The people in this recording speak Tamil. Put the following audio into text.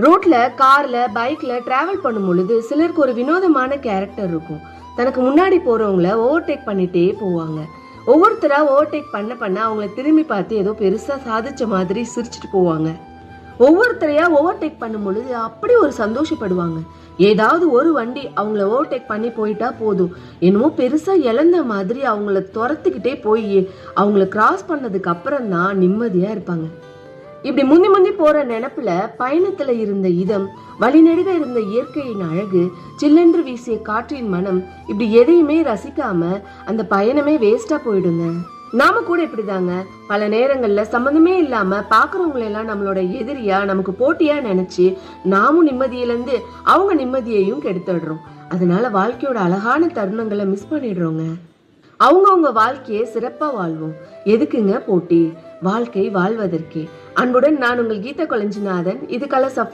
ரோட்ல, கார்ல, பைக்ல டிராவல் பண்ணும் பொழுது சிலருக்கு ஒரு வினோதமான கேரக்டர் இருக்கும். தனக்கு முன்னாடி போறவங்கள ஓவர்டேக் பண்ணிட்டே போவாங்க. ஒவ்வொருத்தரா ஓவர்டேக் பண்ண அவங்கள திரும்பி பார்த்து ஏதோ பெருசா சாதிச்ச மாதிரி சிரிச்சுட்டு போவாங்க. ஒவ்வொருத்தரையா ஓவர்டேக் பண்ணும் பொழுது அப்படி ஒரு சந்தோஷப்படுவாங்க. ஏதாவது ஒரு வண்டி அவங்கள ஓவர்டேக் பண்ணி போயிட்டா போதும், என்னமோ பெருசா இழந்த மாதிரி அவங்கள துரத்துக்கிட்டே போய் அவங்கள கிராஸ் பண்ணதுக்கு அப்புறம் தான் நிம்மதியா இருப்பாங்க. இப்படி முந்தி முந்தி போற நினைப்புல பயணத்துல இருந்த இதம், வழிநெடுக இருந்த இயற்கையின் அழகு, சில்லென்று வீசிய காற்றின் மனம், இப்படி எதையுமே ரசிக்காம அந்த பயணமே வேஸ்டா போயிடுங்க. நாம கூட இப்படிதாங்க பல நேரங்கள்ல சம்மந்தமே இல்லாம பாக்குறவங்களை எல்லாம் நம்மளோட எதிரியா, நமக்கு போட்டியா நினைச்சு நாமும் நிம்மதியிலிருந்து அவங்க நிம்மதியையும் கெடுத்துடுறோம். அதனால வாழ்க்கையோட அழகான தருணங்களை மிஸ் பண்ணிடுறோங்க. அவங்கவுங்க வாழ்க்கையை சிறப்பா வாழ்வோம். எதுக்குங்க போட்டி? வாழ்க்கை வாழ்வதற்கே. அன்புடன் நான் உங்கள் கீதா கொளஞ்சிநாதன். இது கலர்ஸ் ஆஃப்